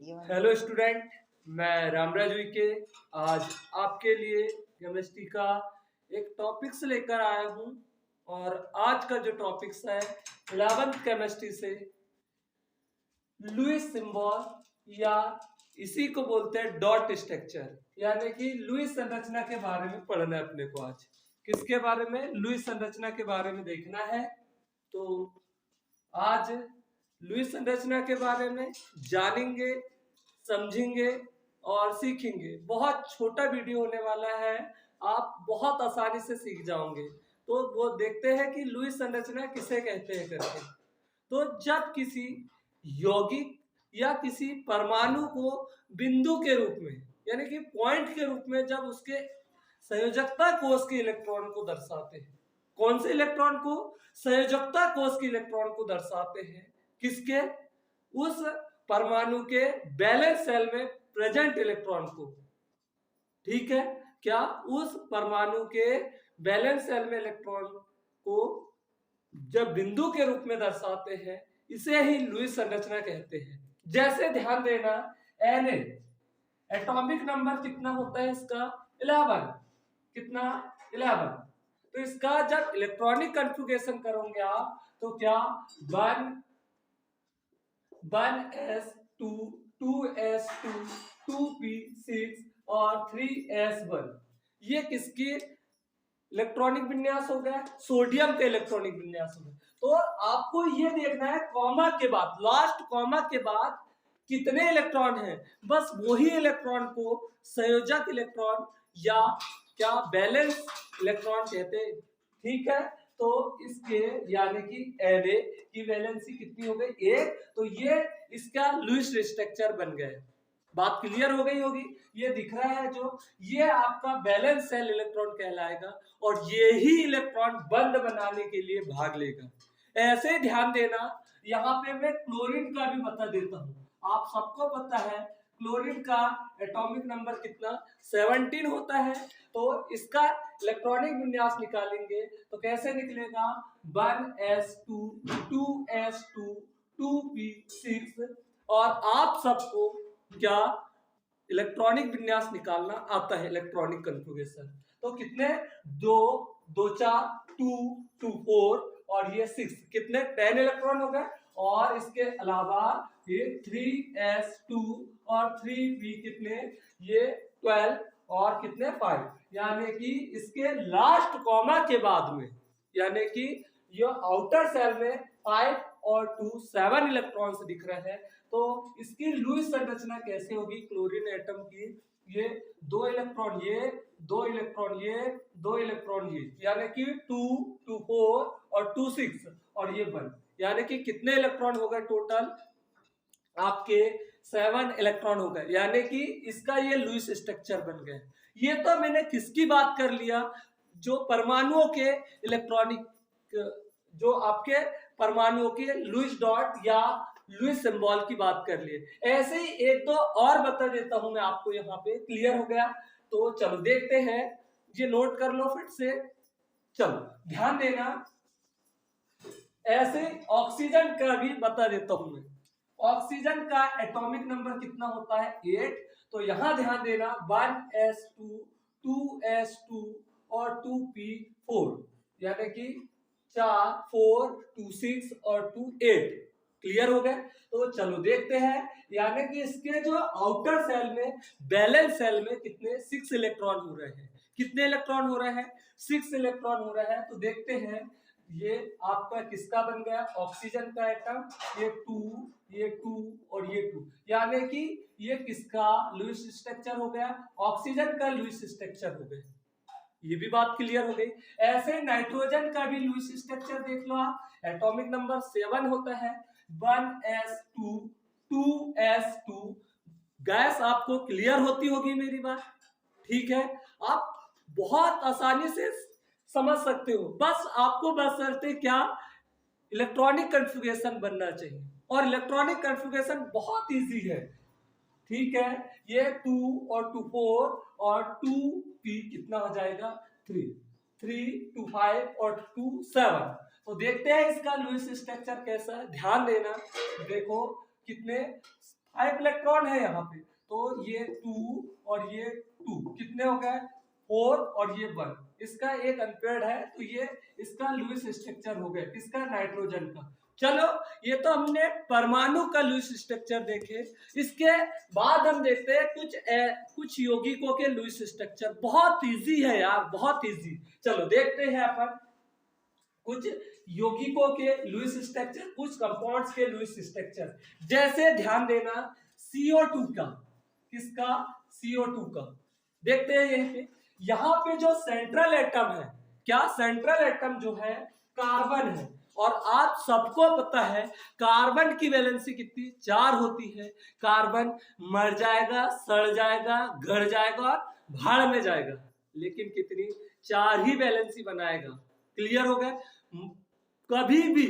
Hello student, मैं रामराज के आज आपके लिए केमिस्ट्री का एक टॉपिक्स लेकर आया हूं। और आज का जो टॉपिक्स है 11th केमिस्ट्री से लुईस सिंबल या इसी को बोलते हैं डॉट स्ट्रक्चर, यानी कि लुईस संरचना के बारे में पढ़ना है अपने को। आज किसके बारे में? लुईस संरचना के बारे में देखना है। तो आज लुईस संरचना के बारे में जानेंगे, समझेंगे और सीखेंगे। बहुत छोटा वीडियो होने वाला है, आप बहुत आसानी से सीख जाओगे। तो वो देखते हैं कि लुईस संरचना किसे कहते हैं करके। तो जब किसी यौगिक या किसी परमाणु को बिंदु के रूप में यानी कि पॉइंट के रूप में जब उसके संयोजकता कोष के इलेक्ट्रॉन को दर्शाते हैं, कौन से इलेक्ट्रॉन को? संयोजकता कोष के इलेक्ट्रॉन को दर्शाते हैं। किसके? उस परमाणु के बैलेंस सेल में प्रेजेंट इलेक्ट्रॉन को। ठीक है, क्या? उस परमाणु के बैलेंस सेल में इलेक्ट्रॉन को जब बिंदु के रूप में दर्शाते हैं, इसे ही लुईस संरचना कहते हैं। जैसे ध्यान देना, Na एटॉमिक नंबर कितना होता है इसका? 11। कितना? 11। तो इसका जब इलेक्ट्रॉनिक कॉन्फ़िगरेशन करोगे आप, तो क्या 1s2 2s2 2p6 और 3s1, ये किसकी इलेक्ट्रॉनिक विन्यास हो गया? सोडियम के इलेक्ट्रॉनिक विन्यास हो गया। तो आपको ये देखना है कॉमा के बाद, लास्ट कॉमा के बाद कितने इलेक्ट्रॉन हैं। बस वही इलेक्ट्रॉन को संयोजक इलेक्ट्रॉन या क्या बैलेंस इलेक्ट्रॉन कहते हैं। ठीक है, तो इसके यानी कि Na की वैलेंसी कितनी हो गई? 1। तो ये इसका लुईस स्ट्रक्चर बन गया। बात क्लियर हो गई होगी। ये दिख रहा है जो, ये आपका बैलेंस सेल इलेक्ट्रॉन कहलाएगा और ये ही इलेक्ट्रॉन बंद बनाने के लिए भाग लेगा। ऐसे ध्यान देना, यहाँ पे मैं क्लोरीन का भी बता देता हूँ। आप सबको पता है क्लोरीन का एटॉमिक नंबर कितना? 17 होता है। तो इसका इलेक्ट्रॉनिक विन्यास निकालेंगे तो कैसे निकलेगा? 1s2 2s2 2p6। और आप सबको क्या इलेक्ट्रॉनिक विन्यास निकालना आता है? Electronic configuration. तो कितने? 2 2 4 2 2 4 और ये 6, कितने? 10 इलेक्ट्रॉन हो गए। और इसके अलावा ये 3s2 और 3p कितने? ये 12 और कितने? 5। यानी कि इसके लास्ट कॉमा के बाद में, यानी कि ये आउटर सेल में 5 और 2 7 इलेक्ट्रॉन्स दिख रहे हैं। तो इसकी लुईस संरचना कैसे होगी क्लोरीन एटम की? ये 2 इलेक्ट्रॉन, ये 2 इलेक्ट्रॉन, ये 2 इलेक्ट्रॉन, ये यानी कि 2 2 4 और 2 6 और ये 1, यानी कि कितने इलेक्ट्रॉन हो गए टोटल? आपके 7 इलेक्ट्रॉन हो गए। यानी कि इसका ये लुईस स्ट्रक्चर बन गया। ये तो मैंने किसकी बात कर लिया? जो परमाणुओं के इलेक्ट्रॉनिक, जो आपके परमाणुओं के लुईस डॉट या लुईस सिंबल की बात कर लिए। ऐसे ही एक दो और बता देता हूं मैं आपको, यहाँ पे क्लियर हो गया। तो चलो देखते हैं, ये नोट कर लो फिर से। चलो ध्यान देना, ऐसे ऑक्सीजन का भी बता देता हूं मैं। ऑक्सीजन का एटॉमिक नंबर कितना होता है? 8। तो यहां ध्यान देना, 1s2 2s2 और 2p4, यानी कि 4 4 2 6 और 2 8। क्लियर हो गए? तो चलो देखते हैं, यानी कि इसके जो आउटर सेल में बैलेंस सेल में कितने? 6 इलेक्ट्रॉन हो रहे हैं। कितने इलेक्ट्रॉन हो रहे हैं? 6 इलेक्ट्रॉन हो रहे हैं। तो देखते हैं, ये आपका किसका बन गया? ऑक्सीजन का एटम। ये 2, ये 2 और ये 2, यानी कि ये किसका लुईस स्ट्रक्चर हो गया? ऑक्सीजन का लुईस स्ट्रक्चर हो गया। ये भी बात क्लियर हो गई। ऐसे नाइट्रोजन का भी लुईस स्ट्रक्चर देख लो आप। एटॉमिक नंबर 7 होता है। 1s2 2s2। गैस आपको क्लियर होती होगी मेरी बात? ठीक है, आप बहुत आसानी से समझ सकते हो। बस आपको बशर्ते क्या इलेक्ट्रॉनिक कॉन्फ़िगरेशन बनना चाहिए। और इलेक्ट्रॉनिक कॉन्फ़िगरेशन बहुत इजी है। ठीक है, ये 2 और 2 4 और 2p कितना हो जाएगा? 3 3 2 5 और 2 7। तो देखते हैं इसका लुईस स्ट्रक्चर कैसा है। ध्यान देना, देखो कितने 5 इलेक्ट्रॉन है यहाँ पे, तो ये 2 और ये 2 कितने हो गए 4 और ये 1, इसका एक अनपेयर्ड है, तो ये इसका लुईस स्ट्रक्चर हो गया, किसका नाइट्रोजन का। चलो ये तो हमने परमाणु का लुईस स्ट्रक्चर देखे, इसके बाद हम देखते हैं कुछ यौगिकों के लुईस स्ट्रक्चर। बहुत इजी है यार, बहुत इजी। चलो देखते हैं अपन कुछ यौगिकों के लुईस स्ट्रक्चर, कुछ कंपाउंड्स के लुईस स्ट्रक्चर। जैसे ध्यान देना CO2 का, किसका CO2 का देखते हैं यहीं पे। यहाँ पे जो सेंट्रल एटम है, क्या सेंट्रल एटम जो है कार्बन है, और आप सबको पता है कार्बन की वैलेंसी कितनी 4 होती है। कार्बन मर जाएगा, सड़ जाएगा, गड़ जाएगा और भाड़ में जाएगा, लेकिन कितनी 4 ही वैलेंसी बनाएगा। क्लियर हो गया। कभी भी